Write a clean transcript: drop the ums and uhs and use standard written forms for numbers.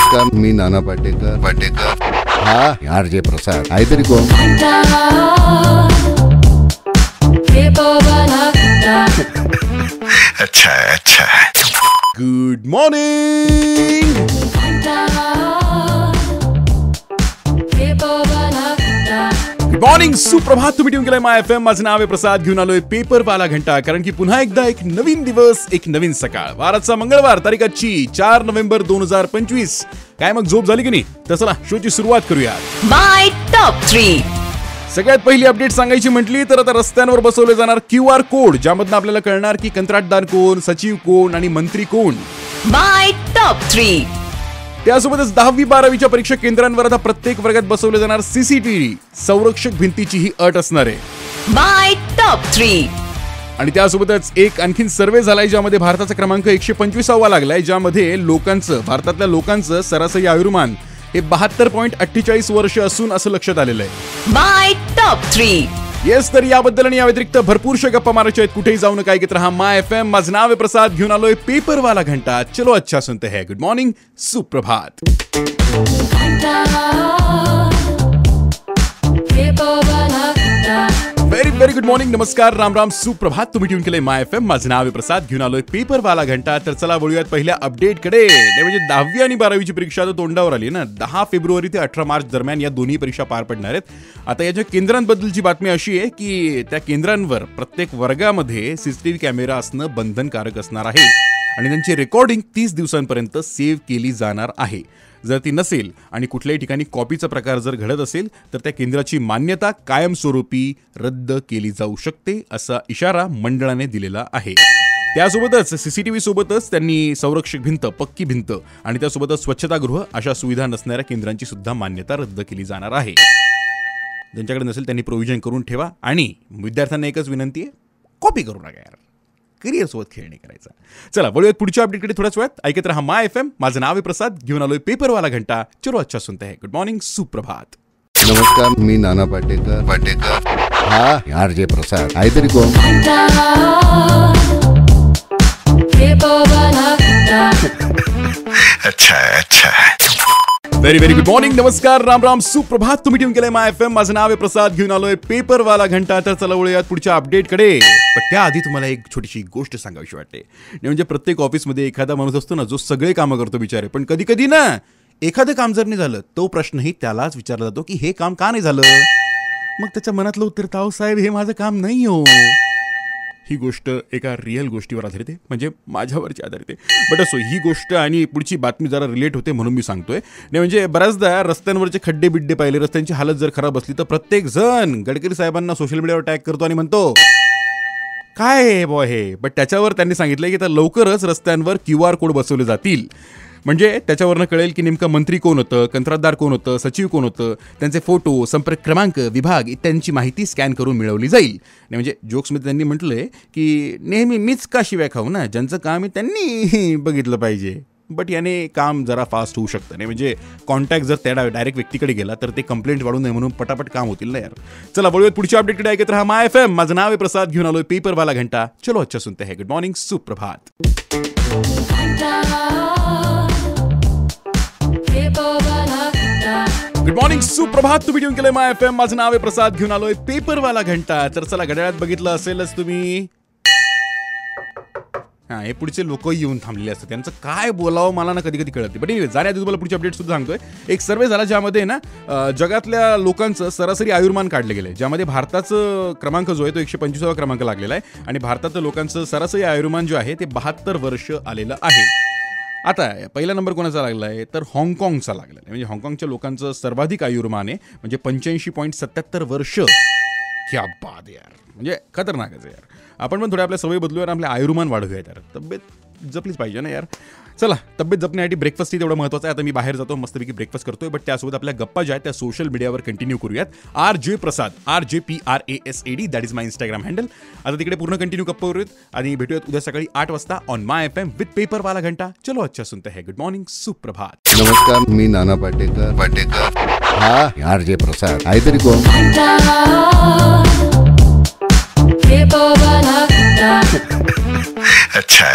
नमस्कार, मी नाना पाटेकर. हा यार जे प्रसाद काहीतरी कोण. अच्छा. Good morning. गुड मॉर्निंग, सुप्रभात. तुम्ही ट्यून केलाय माय एफएम. माझं नाव आहे प्रसाद. घेऊन आलोय पेपरवाला घंटा, कारण की पुन्हा एकदा एक नवीन दिवस, एक नवीन सकाळ. वाराचा मंगळवार, तारीख आजची 4 नोव्हेंबर 2025. काय मग झोप झाली की नाही? तर चला शोची सुरुवात करूया. माय टॉप 3. सगळ्यात पहिली अपडेट सांगायची म्हटली तर आता रस्त्यांवर बसवले जाणार QR कोड, ज्यामधून आपल्याला कळणार की कंत्राटदार कोण, सचिव कोण आणि मंत्री कोण. माय टॉप 3. त्यासोबतच 10वी-12वीच्या परीक्षा केंद्रांवर आता प्रत्येक वर्गात बसवले जाणार CCTV. संरक्षक भिंतीची ही अट असणार आहे. माय टॉप 3. आणि त्यासोबतच एक आणखीन सर्वे झालाय, ज्यामध्ये भारताचा क्रमांक 125वा लागलाय, ज्यामध्ये भारतातल्या लोकांचं सरासरी आयुर्मान हे 72.48 वर्ष असून असं लक्षात आलेलं आहे. माय टॉप 3. येस, तर याबद्दल आणि या व्यतिरिक्त भरपूरशा गप्पा मारायच्या आहेत. कुठेही जाऊ नका, ऐकत रहा माय एफएम. माझं नाव आहे प्रसाद. घेऊन आलोय पेपरवाला घंटा. चलो अच्छा सुनते हैं. गुड मॉर्निंग, सुप्रभात. व्हेरी गुड मॉर्निंग, नमस्कार, राम राम, सुप्रभात. तुम्ही ट्यून केलंय माय एफएम. माझं नाव आहे प्रसाद. घेऊन आलोय पेपरवाला घंटा. तर चला वळूयात पहिल्या अपडेटकडे. म्हणजे 10वी आणि 12वीची परीक्षा तर तोंडावर आली ना. 10 फेब्रुवारी ते 18 मार्च दरम्यान या दोन्ही परीक्षा पार पडणार आहेत. आता याच्या केंद्रांबद्दलची बातमी अशी आहे की त्या केंद्रांवर प्रत्येक वर्गामध्ये CCTV कॅमेरा असणं बंधनकारक असणार आहे आणि त्यांची रेकॉर्डिंग 30 दिवसांपर्यंत सेव्ह केली जाणार आहे. जर ती नसेल आणि कुठल्याही ठिकाणी कॉपीचा प्रकार जर घडत असेल तर त्या केंद्राची मान्यता कायमस्वरूपी रद्द केली जाऊ शकते, असा इशारा मंडळाने दिलेला आहे. त्यासोबतच CCTV सोबतच त्यांनी संरक्षक भिंत, पक्की भिंत आणि त्यासोबतच स्वच्छतागृह अशा सुविधा नसणाऱ्या केंद्रांची सुद्धा मान्यता रद्द केली जाणार आहे. ज्यांच्याकडे नसेल त्यांनी प्रोव्हिजन करून ठेवा. आणि विद्यार्थ्यांना एकच विनंती आहे, कॉपी करू नका यार. करिअर सोबत खेळणे करायचा. चला वळूयात पुढच्या अपडेटकडे थोड्याच वेळात. ऐकत रहा माय एफएम. माझं नाव आहे प्रसाद. घेऊन आलोय पेपरवाला घंटा. चलो अच्छा सुनते हैं. गुड मॉर्निंग, सुप्रभात. नमस्कार, मी नाना पाटेकर. हा यार जे प्रसाद काहीतरी कोण. अच्छा. व्हेरी गुड मॉर्निंग, नमस्कार, राम राम, सुप्रभात. तुम्ही ट्यून केलंय माय एफएम. माझं नाव आहे प्रसाद. घेऊन आलोय पेपरवाला घंटा. तर चला वळूयात पुढच्या अपडेटकडे. पण त्याआधी तुम्हाला एक छोटीशी गोष्ट सांगावीशी वाटते. म्हणजे प्रत्येक ऑफिसमध्ये एखादा माणूस असतो ना, जो सगळे कामं करतो बिचारे. पण कधी कधी ना एखादं काम जर नाही झालं, तो प्रश्नही त्यालाच विचारला जातो की हे काम का नाही झालं. मग त्याच्या मनातलं उत्तर, ताऊ साहेब हे माझं काम नाही हो. ही गोष्ट एका रिअल गोष्टीवर आधारित आहे, म्हणजे माझ्यावरची आधारित आहे. बट असो, ही गोष्ट आणि पुढची बातमी जरा रिलेट होते म्हणून मी सांगतोय. नाही म्हणजे बऱ्याचदा रस्त्यांवरचे खड्डे बिड्डे पाहिले, रस्त्यांची हालत जर खराब असली तर प्रत्येक जण गडकरी साहेबांना सोशल मीडियावर टॅग करतो आणि म्हणतो काय आहे बॉ हे. बट त्याच्यावर त्यांनी सांगितलं की आता लवकरच रस्त्यांवर QR कोड बसवले जातील. म्हणजे त्याच्यावरनं कळेल की नेमकं मंत्री कोण होतं, कंत्राटदार कोण होतं, सचिव कोण होतं, त्यांचे फोटो, संपर्क क्रमांक, विभाग इत्यांची माहिती स्कॅन करून मिळवली जाईल. म्हणजे जोक्समध्ये त्यांनी म्हटलंय की नेहमी मीच का शिव्या खाऊ ना, ज्यांचं काम आहे त्यांनी बघितलं पाहिजे. बट याने काम जरा फास्ट होऊ शकतं. नाही म्हणजे कॉन्टॅक्ट जर त्या डायरेक्ट व्यक्तीकडे गेला तर ते कंप्लेंट वाढू नये म्हणून पटापट काम होतील ना यार. चला वळूयात पुढच्या अपडेटकडे. ऐकत रहा माय एफएम. माझं नाव आहे प्रसाद. घेऊन आलोय पेपरवाला घंटा. चलो अच्छा सुनते हैं. गुड मॉर्निंग, सुप्रभात. गुड मॉर्निंग, सुप्रभात. तुम्ही ट्यून केलंय माय एफएम. माझं नाव आहे प्रसाद. घेऊन आलोय पेपरवाला घंटा. तर चला घड्याळात बघितलं असेलच तुम्ही. हे पुढचे लोक येऊन थांबलेले असतात, त्यांचं काय बोलावं मला ना कधी कधी कळत नाही. बट जाण्याआधी तुम्हाला पुढची अपडेट सुद्धा सांगतोय. एक सर्वे झाला ज्यामध्ये ना जगातल्या लोकांचं सरासरी आयुर्मान काढलं गेलंय, ज्यामध्ये भारताचं क्रमांक जो आहे तो 125वा क्रमांक लागलेला आहे. आणि भारताचं लोकांचं सरासरी आयुर्मान जो आहे ते 72 वर्ष आलेलं आहे. आता पहिला नंबर कोणाचा लागला आहे तर हाँगकाँगचा लागला आहे. म्हणजे हाँगकाँगच्या लोकांचं सर्वाधिक आयुर्मान आहे, म्हणजे 85.77 वर्ष. क्या बात यार, म्हणजे खतरनाकच आहे यार. आपण पण थोड्या आपल्या सवयी बदलूया, आपल्या आयुर्मान वाढवूया यार. तब्येत जपलीच पाहिजे ना यार. चला, तब्येत जपण्यासाठी ब्रेकफास्टही तेवढं महत्त्वाचं आहे. आता मी बाहेर जातो, मस्तपैकी ब्रेकफास्ट करतोय. बट त्यासोबत आपल्या गप्पा ज्या आहेत त्या सोशल मीडियावर कंटिन्यू करूयात. RJ Prasad, RJPRASAD, that is my Instagram handle. आता तिकडे पूर्ण कंटिन्यू गप्पा करूयात आणि भेटूयात उद्या सकाळी 8 वाजता ऑन माय एफएम विथ पेपरवाला घंटा. चलो अच्छा सुनते हैं. गुड मॉर्निंग, सुप्रभात. नमस्कार, मी नाना पाटेकर. हा यार जे प्रसाद काहीतरी कोण. अच्छा.